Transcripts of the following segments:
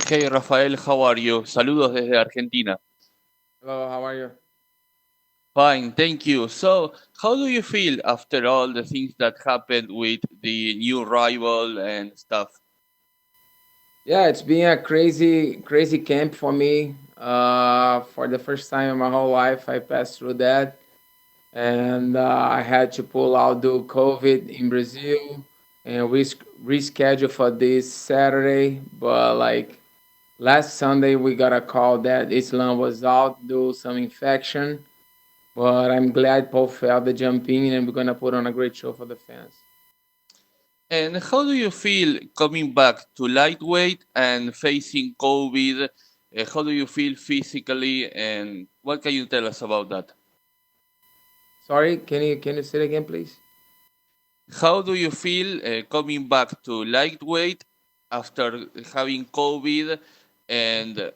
Hey Rafael, how are you? Saludos desde Argentina. Hello, how are you? Fine, thank you. So, how do you feel after all the things that happened with the new rival and stuff? Yeah, it's been a crazy camp for me. For the first time in my whole life, I passed through that, and I had to pull out due COVID in Brazil, and we reschedule for this Saturday. But like last Sunday, we got a call that Islam was out due some infection. But I'm glad Paul Felder jumped in, and we're gonna put on a great show for the fans. And how do you feel coming back to lightweight and facing COVID? How do you feel physically, and what can you tell us about that? Sorry, can you say it again, please? How do you feel coming back to lightweight after having COVID and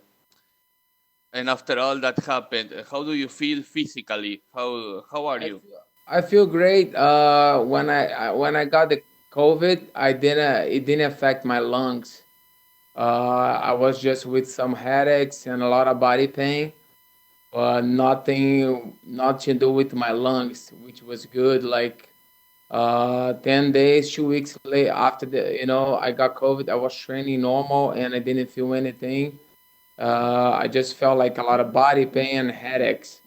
and after all that happened? How do you feel physically? How are you? I feel great. When I got the COVID, I didn't it didn't affect my lungs. I was just with some headaches and a lot of body pain, but not to do with my lungs, which was good. Like 10 days, 2 weeks late after I got COVID, I was training normal and I didn't feel anything. I just felt like a lot of body pain and headaches.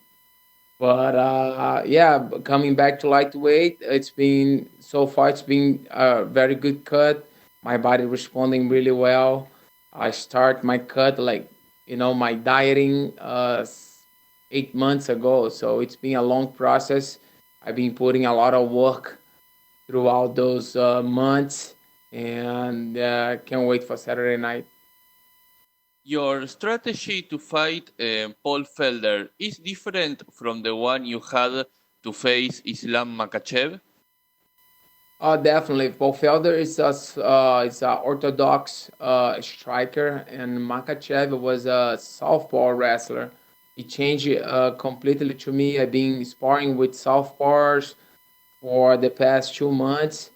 But yeah, coming back to lightweight, it's been so far. It's been a very good cut. My body responding really well. I start my cut like my dieting 8 months ago, so it's been a long process. I've been putting a lot of work throughout those months, and can't wait for Saturday night. Your strategy to fight Paul Felder is different from the one you had to face Islam Makachev. Definitely. Paul Felder is a orthodox striker, and Makachev was a southpaw wrestler. He changed completely to me. I've been sparring with southpaws for the past 2 months,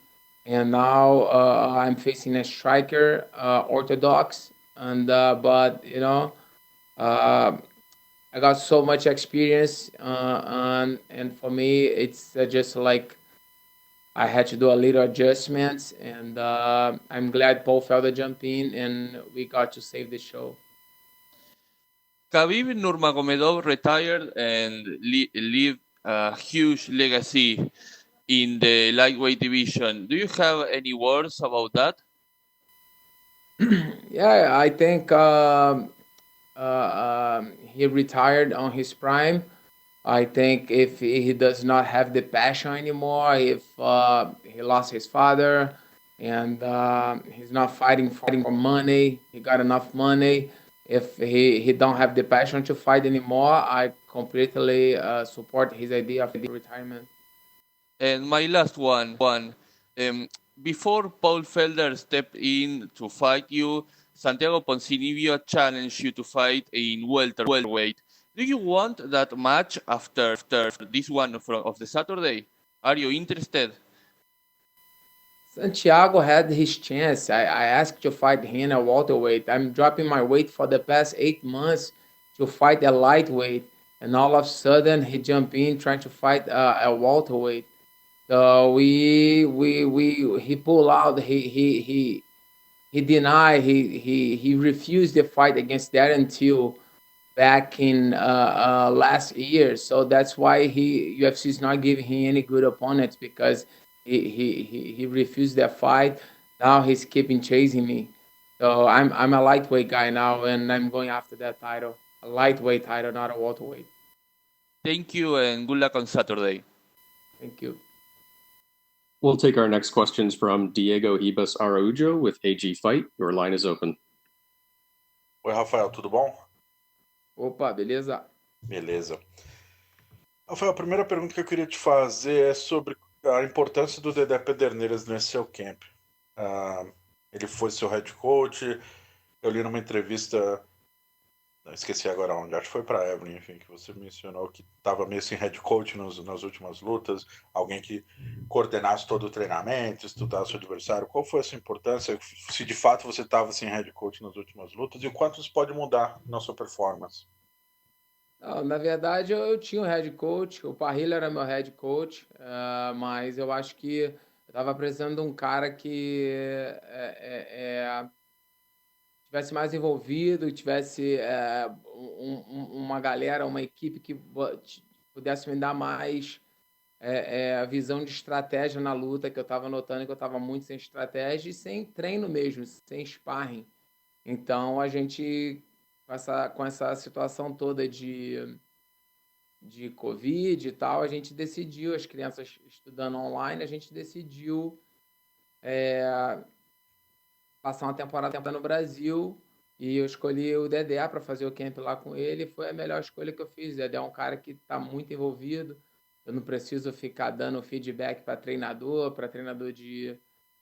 and now I'm facing a striker, orthodox. And but uh, I got so much experience, and for me, it's just like I had to do a little adjustments, and I'm glad Paul Felder jumped in, and we got to save the show. Khabib Nurmagomedov retired and leave a huge legacy in the lightweight division. Do you have any words about that? Yeah, I think he retired on his prime. I think if he does not have the passion anymore, if he lost his father, and he's not fighting for money, he got enough money. If he don't have the passion to fight anymore, I completely support his idea of retirement. And my last one. Um, Before Paul Felder stepped in to fight you, Santiago Ponzinibbio challenged you to fight in welterweight. Do you want that match after this one of the Saturday? Are you interested? Santiago had his chance. I asked to fight him at welterweight. I'm dropping my weight for the past 8 months to fight a lightweight, and all of a sudden he jumped in trying to fight a welterweight. So we he pulled out. He denied. He refused the fight against that until back in last year. So that's why he UFC is not giving him any good opponents because he refused that fight. Now he's keeping chasing me. So I'm a lightweight guy now, and I'm going after that title, a lightweight title, not a welterweight. Thank you and good luck on Saturday. Thank you. We'll take our next questions from Diego Ibas Araujo with AG Fight. Your line is open. Oi, Rafael, tudo bom? Opa, beleza? Beleza. Rafael, a primeira pergunta que eu queria te fazer é sobre a importância do Dedé Pederneiras nesse seu camp. Ele foi seu head coach, eu li numa entrevista Não, esqueci agora onde, acho que foi para Evelyn, enfim, que você mencionou que estava meio assim head coach nas últimas lutas, alguém que coordenasse todo o treinamento, estudasse o adversário. Qual foi essa importância? Se de fato você estava assim head coach nas últimas lutas e o quanto isso pode mudar na sua performance? Não, na verdade, eu tinha um head coach, o Parrilha era meu head coach, mas eu acho que eu estava precisando de um cara que tivesse mais envolvido, tivesse uma galera, uma equipe que pudesse me dar mais a visão de estratégia na luta, que eu estava notando que eu estava muito sem estratégia e sem treino mesmo, sem sparring. Então, a gente, com essa situação toda de Covid e tal, a gente decidiu, as crianças estudando online, a gente decidiu passar uma temporada no Brasil e eu escolhi o Dedé para fazer o camp lá com ele. Foi a melhor escolha que eu fiz. O Dedé é um cara que está muito envolvido. Eu não preciso ficar dando feedback para treinador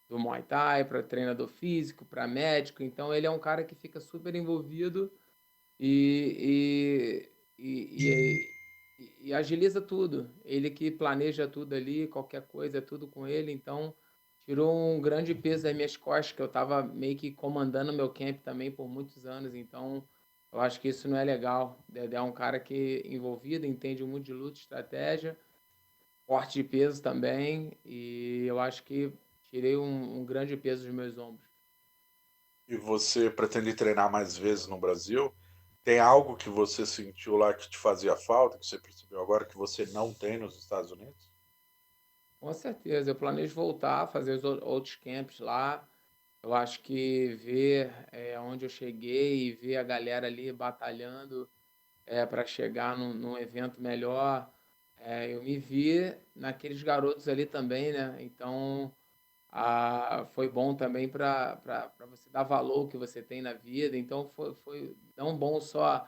do Muay Thai, para treinador físico, para médico. Então ele é um cara que fica super envolvido e, e agiliza tudo. Ele que planeja tudo ali, qualquer coisa, é tudo com ele. Então, tirou um grande peso das minhas costas, que eu estava meio que comandando meu camp também por muitos anos. Então, eu acho que isso não é legal. Dedé é um cara que envolvido, entende muito de luta, estratégia, corte de peso também. E eu acho que tirei um grande peso dos meus ombros. E você pretende treinar mais vezes no Brasil? Tem algo que você sentiu lá que te fazia falta, que você percebeu agora que você não tem nos Estados Unidos? Com certeza, eu planejo voltar, fazer os outros camps lá. Eu acho que ver onde eu cheguei e ver a galera ali batalhando para chegar num evento melhor, eu me vi naqueles garotos ali também, né? Então, foi bom também para você dar valor ao que você tem na vida. Então, foi não bom só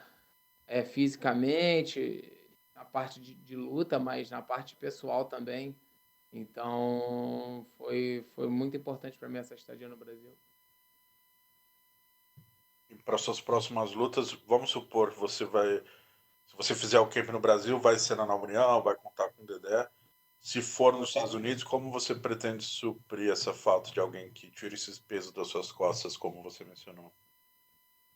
fisicamente, na parte de luta, mas na parte pessoal também. Então, foi muito importante para mim essa estadia no Brasil. E para suas próximas lutas, vamos supor que você vai, se você fizer o camp no Brasil, vai ser na União, vai contar com o Dedé. Se for nos Estados Unidos, como você pretende suprir essa falta de alguém que tire esse peso das suas costas, como você mencionou?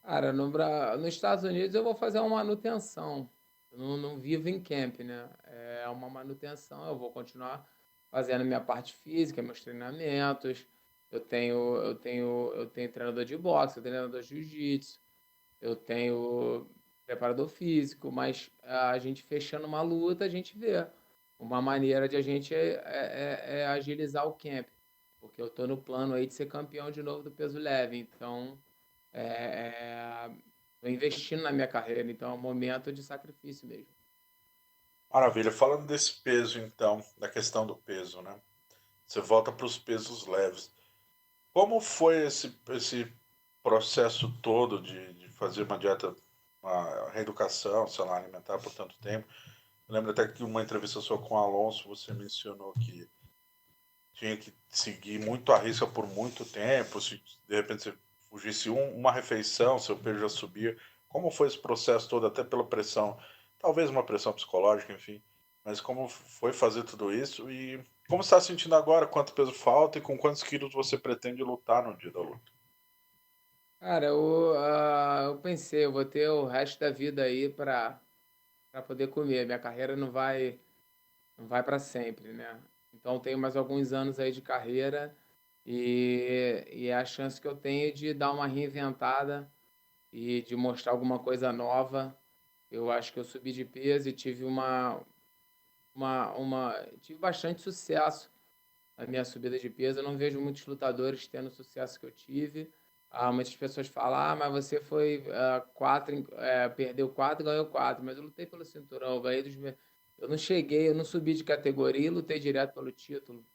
Cara, nos Estados Unidos eu vou fazer uma manutenção. Eu não vivo em camp, né? É uma manutenção. Eu vou continuar fazendo minha parte física, meus treinamentos. Eu tenho treinador de boxe, eu tenho treinador de jiu-jitsu, eu tenho preparador físico, mas a gente fechando uma luta, a gente vê uma maneira de a gente agilizar o camp, porque eu tô no plano aí de ser campeão de novo do peso leve, então estou investindo na minha carreira, então é um momento de sacrifício mesmo. Maravilha. Falando desse peso, então, da questão do peso, né? Você volta para os pesos leves. Como foi esse processo todo de fazer uma dieta, uma reeducação, sei lá, alimentar por tanto tempo? Eu lembro até que uma entrevista sua com o Alonso, você mencionou que tinha que seguir muito à risca por muito tempo, se de repente você fugisse uma refeição, seu peso já subia. Como foi esse processo todo, até pela pressão, talvez uma pressão psicológica, enfim, mas como foi fazer tudo isso e como está se sentindo agora, quanto peso falta e com quantos quilos você pretende lutar no dia da luta? Cara, eu pensei, eu vou ter o resto da vida aí para poder comer. Minha carreira não vai para sempre, né? Então tenho mais alguns anos aí de carreira e é a chance que eu tenho de dar uma reinventada e de mostrar alguma coisa nova. Eu acho que eu subi de peso e tive tive bastante sucesso na minha subida de peso. Eu não vejo muitos lutadores tendo o sucesso que eu tive. Muitas pessoas falam, mas você foi perdeu quatro, ganhou quatro, mas eu lutei pelo cinturão, eu ganhei eu não cheguei, eu não subi de categoria e lutei direto pelo título.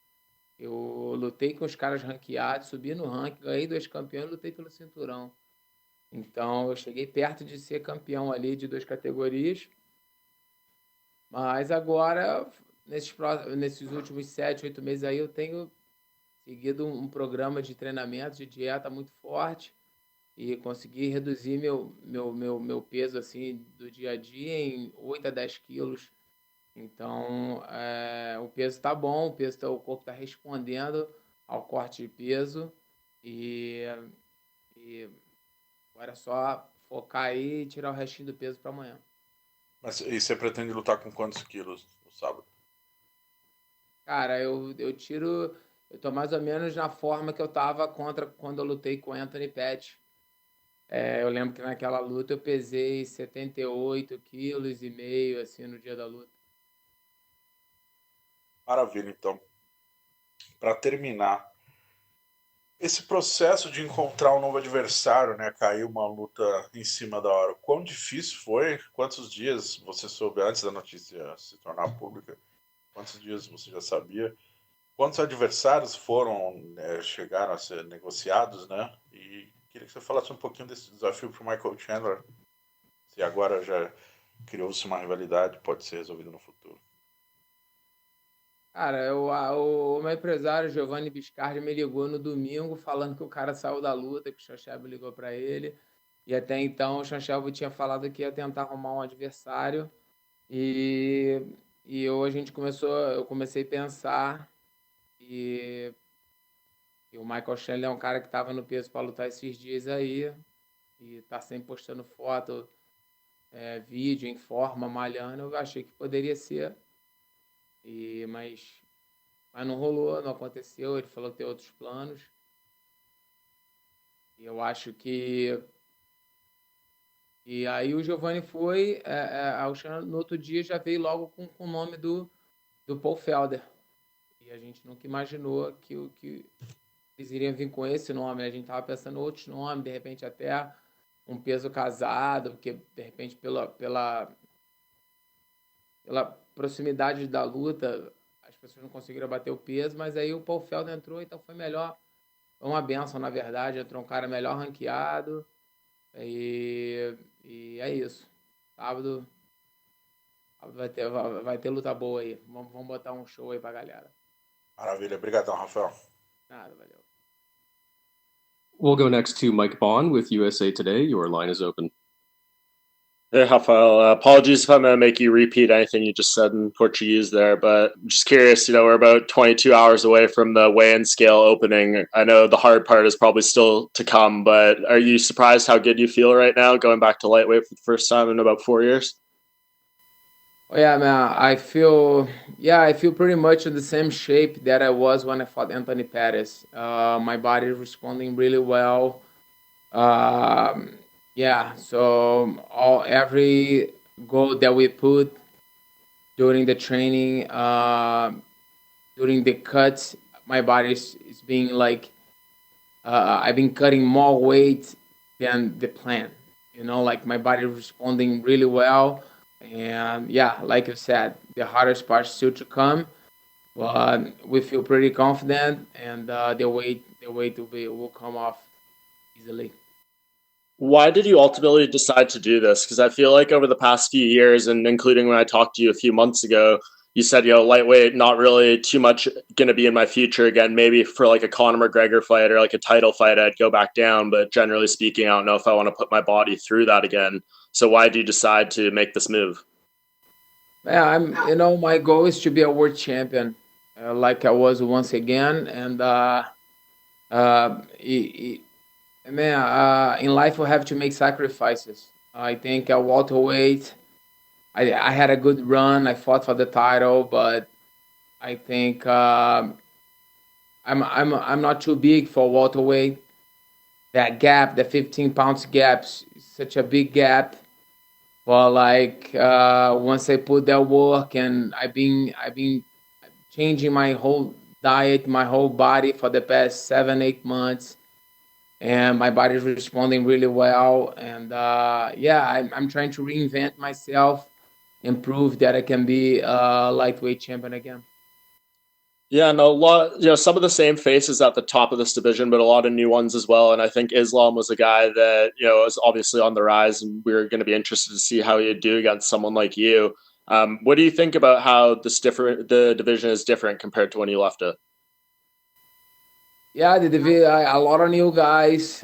Eu lutei com os caras ranqueados, subi no ranking, ganhei dois campeões e lutei pelo cinturão. Então eu cheguei perto de ser campeão ali de duas categorias. Mas agora, nesses últimos 7, 8 meses aí, eu tenho seguido um programa de treinamento, de dieta muito forte. e consegui reduzir meu peso assim do dia a dia em 8 a 10 quilos. Então, o peso está bom, o corpo está respondendo ao corte de peso e, e agora é só focar aí e tirar o restinho do peso para amanhã. Mas e você pretende lutar com quantos quilos no sábado? Cara, eu tô mais ou menos na forma que eu tava contra quando eu lutei com o Anthony Pettis. Eu lembro que naquela luta eu pesei 78 quilos e meio, assim, no dia da luta. Maravilha, então. Para terminar, esse processo de encontrar um novo adversário, né? Caiu uma luta em cima da hora. Quão difícil foi? Quantos dias você soube antes da notícia se tornar pública? Quantos dias você já sabia? Quantos adversários foram, né, chegaram a ser negociados, né? E queria que você falasse um pouquinho desse desafio para o Michael Chandler. Se agora já criou-se uma rivalidade, pode ser resolvido no futuro. Cara, o meu empresário, Giovanni Biscardi, me ligou no domingo falando que o cara saiu da luta, que o Xaxabo ligou para ele. E até então o Xaxabo tinha falado que ia tentar arrumar um adversário. E, eu comecei a pensar e, e o Michael Chandler é um cara que estava no peso para lutar esses dias aí. E tá sempre postando foto, vídeo em forma, malhando. Eu achei que poderia ser. E, mas não rolou, não aconteceu. Ele falou que tem outros planos. E eu acho que. E aí o Giovanni foi. No outro dia já veio logo com o nome do Paul Felder. E a gente nunca imaginou que eles iriam vir com esse nome. A gente tava pensando em outros nomes, de repente até um peso casado, porque de repente pela proximidade da luta as pessoas não conseguiram bater o peso, mas aí o Paul Felder entrou, então foi melhor. Foi uma benção, na verdade. Entrou um cara melhor ranqueado. E, e é isso. Sábado, vai ter luta boa aí. Vamos botar um show aí pra galera. Maravilha. Obrigadão, Rafael. Nada, valeu. We'll go next to Mike Bond with USA Today. Your line is open. Hey, Rafael. Apologies if I'm going to make you repeat anything you just said in Portuguese there, but I'm just curious, we're about 22 hours away from the weigh-in scale opening. I know the hard part is probably still to come, but are you surprised how good you feel right now, going back to lightweight for the first time in about 4 years? Oh, yeah, man. I feel pretty much in the same shape that I was when I fought Anthony Pettis. My body is responding really well. Um, yeah, so every goal that we put during the training, during the cuts, my body is being like I've been cutting more weight than the plan. Like my body is responding really well. And yeah, like you said, the hardest part still to come, but we feel pretty confident, and the weight will come off easily. Why did you ultimately decide to do this? Because I feel like over the past few years, and including when I talked to you a few months ago, you said, lightweight, not really too much going to be in my future again. Maybe for like a Conor McGregor fight or like a title fight, I'd go back down. But generally speaking, I don't know if I want to put my body through that again. So why did you decide to make this move? Yeah, my goal is to be a world champion, like I was once again, and man, in life we have to make sacrifices. I think at welterweight, I had a good run. I fought for the title, but I think I'm not too big for welterweight. That gap, the 15 pounds gap, is such a big gap. But like once I put that work, and I've been changing my whole diet, my whole body for the past 7 8 months, and my body is responding really well. And yeah, I'm trying to reinvent myself and prove that I can be a lightweight champion again. Yeah, no, a lot, some of the same faces at the top of this division, but a lot of new ones as well. And I think Islam was a guy that, is obviously on the rise, and we're going to be interested to see how he'd do against someone like you. What do you think about how the division is different compared to when you left it? Yeah, a lot of new guys.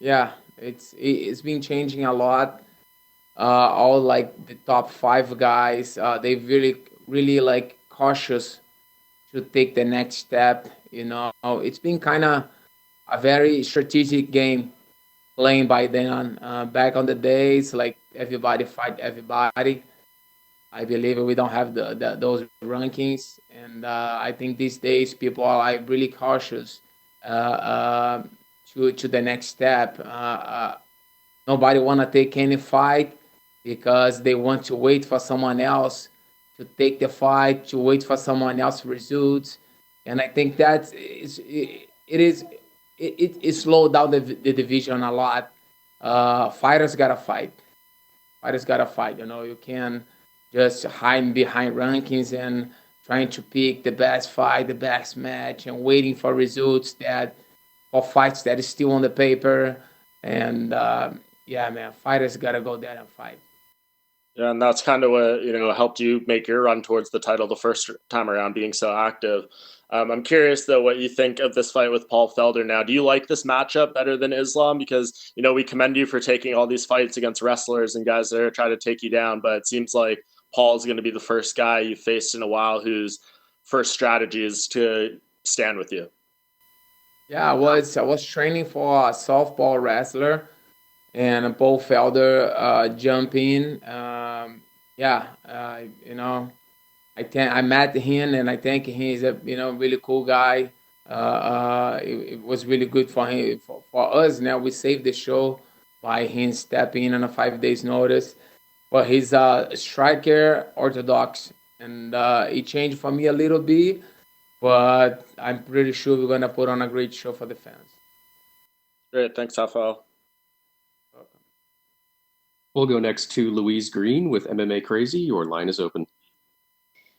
Yeah, it's been changing a lot. All like the top five guys, they really like cautious to take the next step. You know, it's been kind of a very strategic game playing by then. Back on the days, like everybody fight everybody. I believe we don't have those rankings, and I think these days people are like really cautious to the next step. Nobody want to take any fight because they want to wait for someone else to take the fight, to wait for someone else results, and I think that it slowed down the division a lot. Fighters gotta fight. Fighters gotta fight. You know, you can just hide behind rankings and trying to pick the best fight, the best match, and waiting for results that for fights that is still on the paper. And yeah, man, fighters gotta go there and fight. Yeah, and that's kind of what helped you make your run towards the title the first time around, being so active. I'm curious though what you think of this fight with Paul Felder now. Do you like this matchup better than Islam? Because we commend you for taking all these fights against wrestlers and guys that are trying to take you down, but it seems like Paul's going to be the first guy you've faced in a while whose first strategy is to stand with you. Yeah, I was training for a softball wrestler, and Paul Felder jump in. Yeah, I met him and I think he's a really cool guy. It was really good for him for us. Now we saved the show by him stepping in on a 5 days notice. But he's a striker, orthodox, and it changed for me a little bit. But I'm pretty sure we're gonna put on a great show for the fans. Great, thanks, Rafael. We'll go next to Louise Green with MMA Crazy. Your line is open.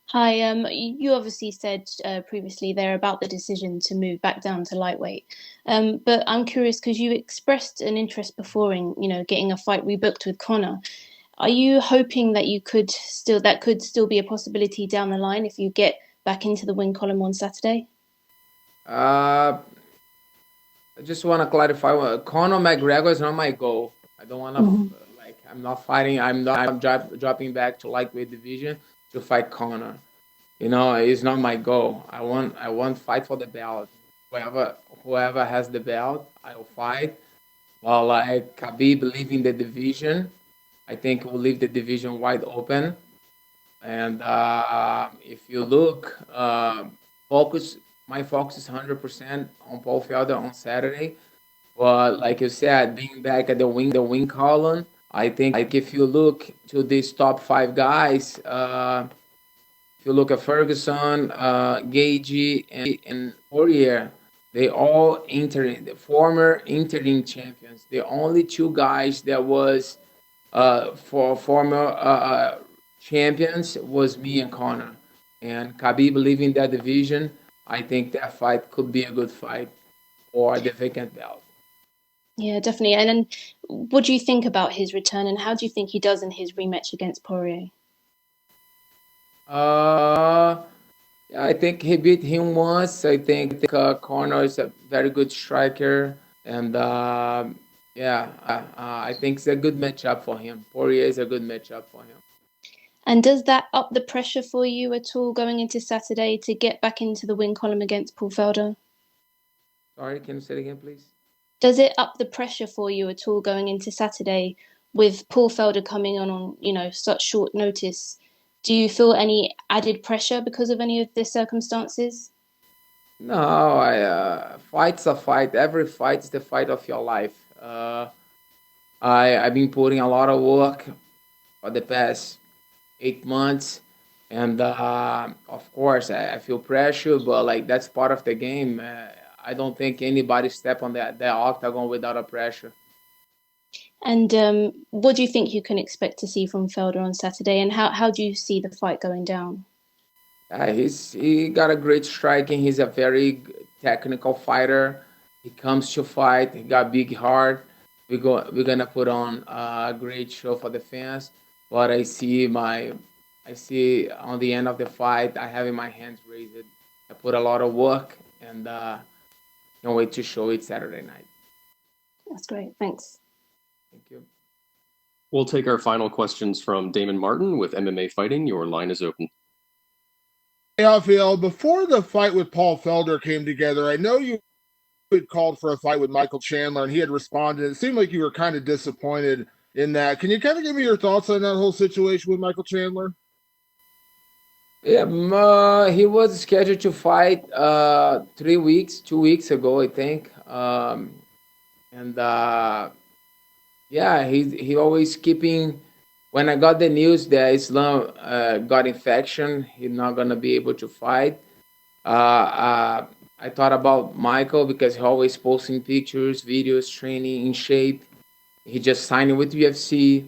Hi, you obviously said previously there about the decision to move back down to lightweight. But I'm curious because you expressed an interest before in, getting a fight rebooked with Conor. Are you hoping that that could still be a possibility down the line if you get back into the win column on Saturday? Uh, I just want to clarify. Conor McGregor is not my goal. I don't want to like. I'm not fighting. I'm not. I'm dropping back to lightweight division to fight Conor. It's not my goal. I want fight for the belt. Whoever has the belt, I'll fight. Well, like Khabib leaving the division, I think we'll leave the division wide open. And if you look, focus. My focus is 100% on Paul Felder on Saturday. But like you said, being back at the wing column, I think if you look to these top five guys, if you look at Ferguson, Gagey, and Poirier, they all interim, the former interim champions. The only two guys that was for former champions was me and Connor. And Khabib leaving that division, I think that fight could be a good fight for the vacant belt. Yeah, definitely. And then what do you think about his return and how do you think he does in his rematch against Poirier? Uh, yeah, I think he beat him once. I think Conor is a very good striker, and yeah, I think it's a good matchup for him. Poirier is a good matchup for him. And does that up the pressure for you at all going into Saturday to get back into the win column against Paul Felder? Sorry, can you say it again, please? Does it up the pressure for you at all going into Saturday with Paul Felder coming on such short notice? Do you feel any added pressure because of any of the circumstances? No, fight's a fight. Every fight is the fight of your life. I've been putting a lot of work for the past 8 months, and of course I feel pressure, but like that's part of the game. I don't think anybody step on that octagon without a pressure. And what do you think you can expect to see from Felder on Saturday? And how do you see the fight going down? He got a great striking. He's a very technical fighter. He comes to fight. He got big heart. We're gonna put on a great show for the fans. But I see on the end of the fight, I have in my hands raised. I put a lot of work and can't wait to show it Saturday night. That's great. Thanks. Thank you. We'll take our final questions from Damon Martin with MMA Fighting. Your line is open. Hey, Rafael, before the fight with Paul Felder came together, I know you had called for a fight with Michael Chandler, and he had responded. It seemed like you were kind of disappointed in that. Can you kind of give me your thoughts on that whole situation with Michael Chandler? Yeah, he was scheduled to fight 2 weeks ago, I think. And yeah, he always keeping. When I got the news that Islam got infection, he's not gonna be able to fight. I thought about Michael because he always posting pictures, videos, training in shape. He just signed with UFC.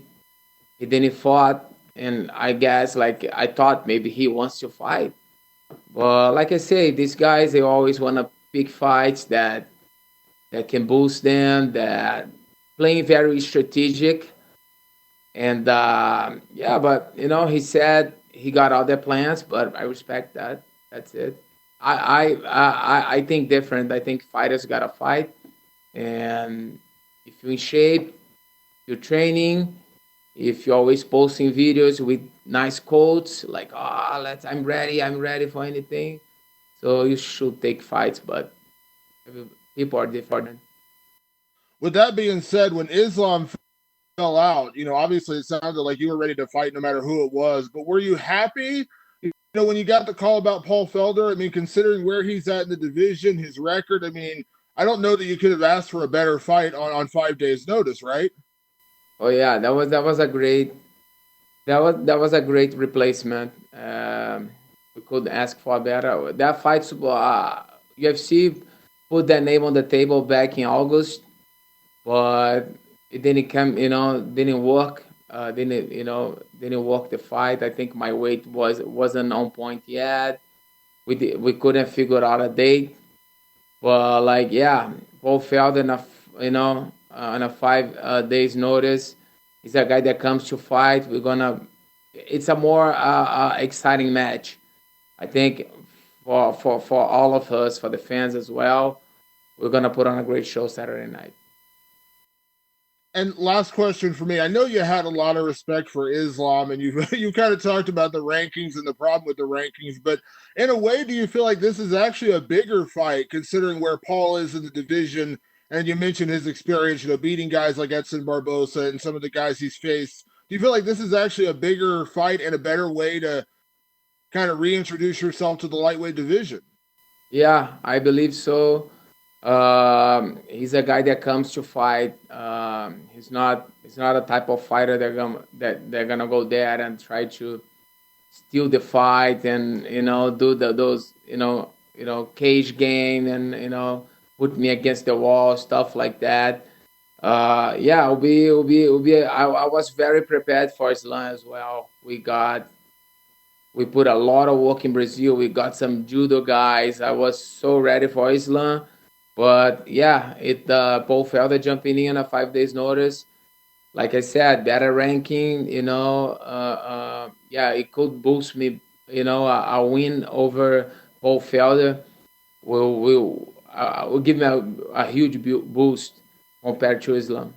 He didn't fought, and I guess like I thought maybe he wants to fight. But like I say, these guys they always want to pick fights that can boost them, that playing very strategic. And yeah, but he said he got other plans, but I respect that. That's it. I think different. I think fighters gotta fight, and if you're in shape, you're training. If you're always posting videos with nice quotes like I'm ready for anything. So you should take fights, but people are different. With that being said, when Islam fell out, obviously it sounded like you were ready to fight no matter who it was, but were you happy, when you got the call about Paul Felder? I mean, considering where he's at in the division, his record, I mean, I don't know that you could have asked for a better fight on 5 days notice, right? Oh yeah, that was a great that was a great replacement. We could ask for better. That fight, UFC put that name on the table back in August, but it didn't come. Didn't work. Didn't work the fight. I think my weight wasn't on point yet. We couldn't figure out a date. But like yeah, Paul Felder on a 5 days notice. He's a guy that comes to fight. It's a more exciting match, I think, for all of us, for the fans as well. We're gonna put on a great show Saturday night. And last question for me. I know you had a lot of respect for Islam, and you you kind of talked about the rankings and the problem with the rankings. But in a way, do you feel like this is actually a bigger fight, considering where Paul is in the division? And you mentioned his experience, beating guys like Edson Barbosa and some of the guys he's faced. Do you feel like this is actually a bigger fight and a better way to kind of reintroduce yourself to the lightweight division? Yeah, I believe so. He's a guy that comes to fight. He's not a type of fighter that they're gonna go there and try to steal the fight and do those cage game and put me against the wall, stuff like that. Yeah, I was very prepared for Islam as well. We put a lot of work in Brazil. We got some judo guys. I was so ready for Islam. But yeah, Paul Felder jumping in on a 5 days notice. Like I said, better ranking. Yeah, it could boost me. A win over Paul Felder will give me a huge boost compared to Islam.